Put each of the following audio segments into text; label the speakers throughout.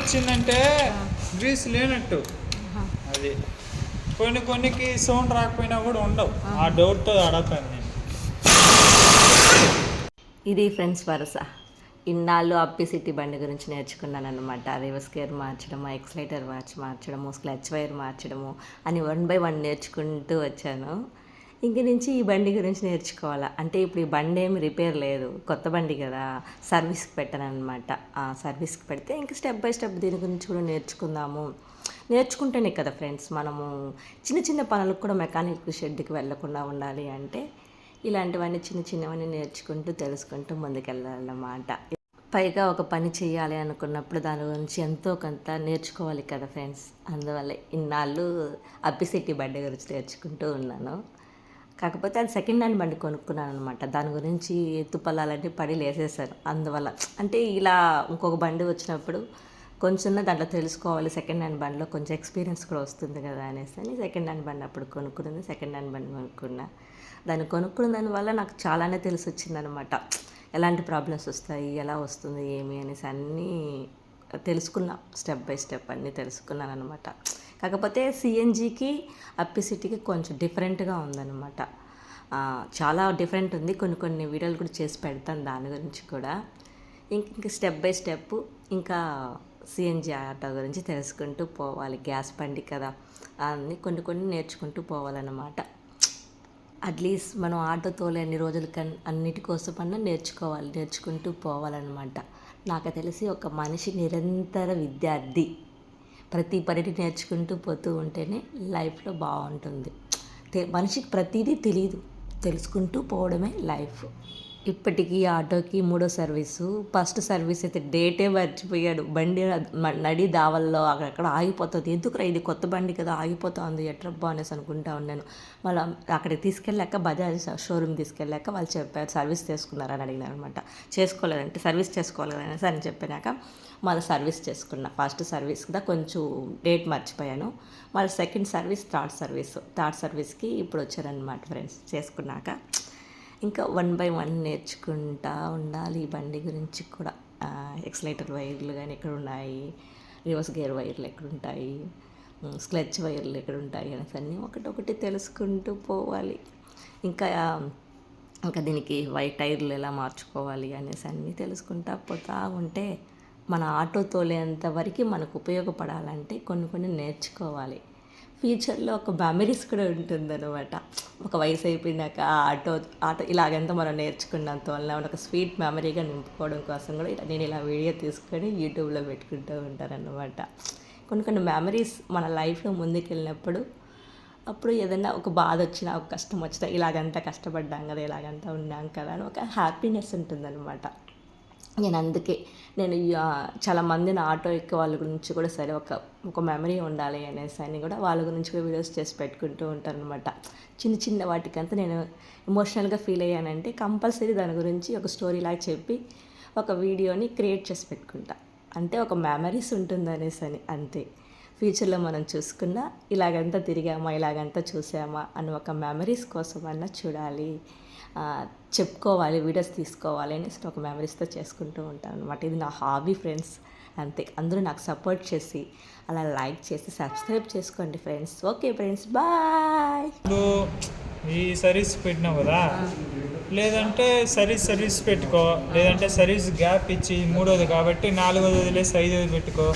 Speaker 1: వచ్చిందంటే గ్రీస్ లేనట్టు. అది కొన్నికి సౌండ్ రాకపోయినా కూడా ఉండవు. ఆ డౌట్తో అడగతాను నేను.
Speaker 2: ఇది ఫ్రెండ్స్ వరుస. ఇన్నాళ్ళు అప్పిసిటీ బండి గురించి నేర్చుకున్నాను అనమాట. రివర్స్ గేర్ మార్చడము, ఎక్సలైటర్ మార్చడము, క్లచ్ వైర్ మార్చడము అని 1 by 1 నేర్చుకుంటూ వచ్చాను. ఇంక నుంచి ఈ బండి గురించి నేర్చుకోవాలా. అంటే ఇప్పుడు ఈ బండి ఏమి రిపేర్ లేదు, కొత్త బండి కదా, సర్వీస్కి పెట్టాను అనమాట. సర్వీస్కి పెడితే ఇంక స్టెప్ బై స్టెప్ దీని గురించి కూడా నేర్చుకుందాము. నేర్చుకుంటేనే కదా ఫ్రెండ్స్ మనము చిన్న చిన్న పనులకు కూడా మెకానిక్ షెడ్కి వెళ్ళకుండా ఉండాలి. అంటే ఇలాంటివన్నీ చిన్న చిన్నవన్నీ నేర్చుకుంటూ తెలుసుకుంటూ ముందుకెళ్ళాలన్నమాట. పైగా ఒక పని చేయాలి అనుకున్నప్పుడు దాని గురించి ఎంతో కొంత నేర్చుకోవాలి కదా ఫ్రెండ్స్. అందువల్ల ఇన్నాళ్ళు అప్పిసిటీ బండి గురించి నేర్చుకుంటూ ఉన్నాను. కాకపోతే అది సెకండ్ హ్యాండ్ బండి కొనుక్కున్నాను అనమాట. దాని గురించి ఎత్తుపల్లాలన్నీ పడి లేసేసాను. అందువల్ల అంటే ఇలా ఇంకొక బండి వచ్చినప్పుడు కొంచెం దాంట్లో తెలుసుకోవాలి. సెకండ్ హ్యాండ్ బండిలో కొంచెం ఎక్స్పీరియన్స్ కూడా వస్తుంది కదా అనేసి అని సెకండ్ హ్యాండ్ బండి అప్పుడు కొనుక్కున్నది. సెకండ్ హ్యాండ్ బండి కొనుక్కున్నా. దాన్ని కొనుక్కున్న దానివల్ల నాకు చాలానే తెలిసి వచ్చిందనమాట. ఎలాంటి ప్రాబ్లమ్స్ వస్తాయి, ఎలా వస్తుంది, ఏమి అనేసి అన్నీ తెలుసుకున్నా. స్టెప్ బై స్టెప్ అన్నీ తెలుసుకున్నాను అనమాట. కాకపోతే సిఎన్జికి అప్పిసిటీకి కొంచెం డిఫరెంట్గా ఉందన్నమాట. చాలా డిఫరెంట్ ఉంది. కొన్ని వీడియోలు కూడా చేసి పెడతాను దాని గురించి కూడా. ఇంక స్టెప్ బై స్టెప్ ఇంకా సిఎన్జి ఆటో గురించి తెలుసుకుంటూ పోవాలి. గ్యాస్ బండి కదా, అన్నీ కొన్ని నేర్చుకుంటూ పోవాలన్నమాట. అట్లీస్ట్ మనం ఆటో తోలేని రోజుల అన్నిటి కోసమన్నా నేర్చుకుంటూ పోవాలన్నమాట. నాకు తెలిసి ఒక మనిషి నిరంతర విద్యార్థి. ప్రతి పనిని నేర్చుకుంటూ పోతూ ఉంటేనే లైఫ్లో బాగుంటుంది. మనిషికి ప్రతిదీ తెలియదు, తెలుసుకుంటూ పోవడమే లైఫ్. ఇప్పటికీ ఆటోకి 3వ సర్వీసు. ఫస్ట్ సర్వీస్ అయితే డేటే మర్చిపోయాడు. బండి నడి దావల్లో అక్కడక్కడ ఆగిపోతుంది. ఎందుకురా ఇది కొత్త బండి కదా ఆగిపోతుంది ఎట్రబ్బా అనేసి అనుకుంటా ఉన్నాను. వాళ్ళు అక్కడికి తీసుకెళ్ళాక బజాజ్ షోరూమ్ తీసుకెళ్ళాక వాళ్ళు చెప్పారు సర్వీస్ చేసుకున్నారని అడిగినారు అనమాట. చేసుకోలేదంటే సర్వీస్ చేసుకోవాలి అనేసి అని చెప్పినాక మళ్ళీ సర్వీస్ చేసుకున్నా. ఫస్ట్ సర్వీస్ కూడా కొంచెం డేట్ మర్చిపోయాను. మళ్ళీ సెకండ్ సర్వీస్, థర్డ్ సర్వీస్కి ఇప్పుడు వచ్చారనమాట ఫ్రెండ్స్. చేసుకున్నాక ఇంకా 1 by 1 నేర్చుకుంటా ఉండాలి ఈ బండి గురించి కూడా. ఎక్సలైటర్ వైర్లు కానీ ఎక్కడ ఉన్నాయి, రివర్స్ గేర్ వైర్లు ఎక్కడుంటాయి, క్లచ్ వైర్లు ఎక్కడుంటాయి అనేసి అన్నీ ఒకటి తెలుసుకుంటూ పోవాలి. ఇంకా దీనికి వైట్ టైర్లు ఎలా మార్చుకోవాలి అనేసి అన్నీ తెలుసుకుంటా పోతూ ఉంటే మన ఆటో తోలేంత వరకు మనకు ఉపయోగపడాలంటే కొన్ని నేర్చుకోవాలి. ఫ్యూచర్లో ఒక మెమరీస్ కూడా ఉంటుందన్నమాట. ఒక వయసు అయిపోయినాక ఆటో ఇలాగంతా మనం నేర్చుకున్నంత వల్ల ఒక స్వీట్ మెమరీగా నింపుకోవడం కోసం కూడా నేను ఇలా వీడియో తీసుకొని యూట్యూబ్లో పెట్టుకుంటూ ఉంటానన్నమాట. కొన్ని మెమరీస్ మన లైఫ్లో ముందుకెళ్ళినప్పుడు అప్పుడు ఏదైనా ఒక బాధ వచ్చినా, ఒక కష్టం వచ్చినా ఇలాగంతా కష్టపడ్డాం కదా, ఇలాగంతా ఉన్నాం కదా అని ఒక హ్యాపీనెస్ ఉంటుందన్నమాట. అందుకే నేను చాలామందిని ఆటో ఎక్కే వాళ్ళ గురించి కూడా సరే ఒక మెమరీ ఉండాలి అనేసి అని కూడా వాళ్ళ గురించి కూడా వీడియోస్ చేసి పెట్టుకుంటూ ఉంటాను అనమాట. చిన్న వాటికంతా నేను ఎమోషనల్గా ఫీల్ అయ్యానంటే కంపల్సరీ దాని గురించి ఒక స్టోరీ లాగా చెప్పి ఒక వీడియోని క్రియేట్ చేసి పెట్టుకుంటా. అంటే ఒక మెమరీస్ ఉంటుంది అనేసి అని అంతే. ఫ్యూచర్లో మనం చూసుకున్నా ఇలాగంతా తిరిగామా, ఇలాగంతా చూసామా అని ఒక మెమరీస్ కోసమన్నా చూడాలి, చెప్పుకోవాలి, వీడియోస్ తీసుకోవాలి అనేసి ఒక మెమరీస్తో చేసుకుంటూ ఉంటాను అనమాట. ఇది నా హాబీ ఫ్రెండ్స్. అంతే. అందరూ నాకు సపోర్ట్ చేసి అలా లైక్ చేసి సబ్స్క్రైబ్ చేసుకోండి ఫ్రెండ్స్. Okay friends, bye.
Speaker 1: ఈ సర్వీస్ పెట్టినావు కదా, లేదంటే సర్వీస్ పెట్టుకో, లేదంటే సర్వీస్ గ్యాప్ ఇచ్చి 3వది కాబట్టి 4వది వదిలేసి 5వది పెట్టుకో,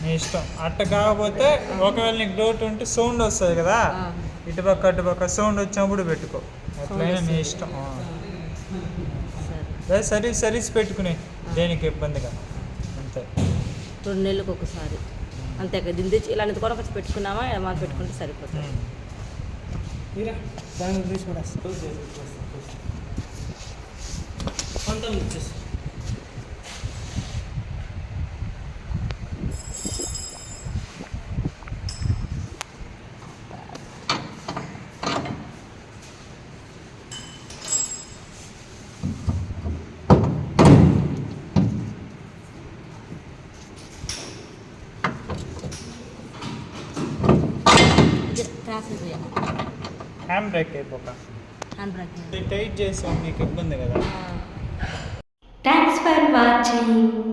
Speaker 1: నీ ఇష్టం. అట్ట కాకపోతే ఒకవేళ నీకు డౌట్ ఉంటే సౌండ్ వస్తుంది కదా, ఇటుపక్క అటుపక్క సౌండ్ వచ్చినప్పుడు పెట్టుకో. అట్లయినా నీ ఇష్టం. సర్వీస్ పెట్టుకునే దేనికి ఇబ్బందిగా అంతే.
Speaker 2: 2 నెలలకు ఒకసారి అంతే. దింది ఇలాంటి కొరకు పెట్టుకున్నామా మాకు పెట్టుకుంటే సరిపోతుంది.
Speaker 1: హ్యాండ్ బ్రేక్ అయిపోక టైట్ చేసాం, మీకు ఇబ్బంది కదా.
Speaker 2: Thanks for watching.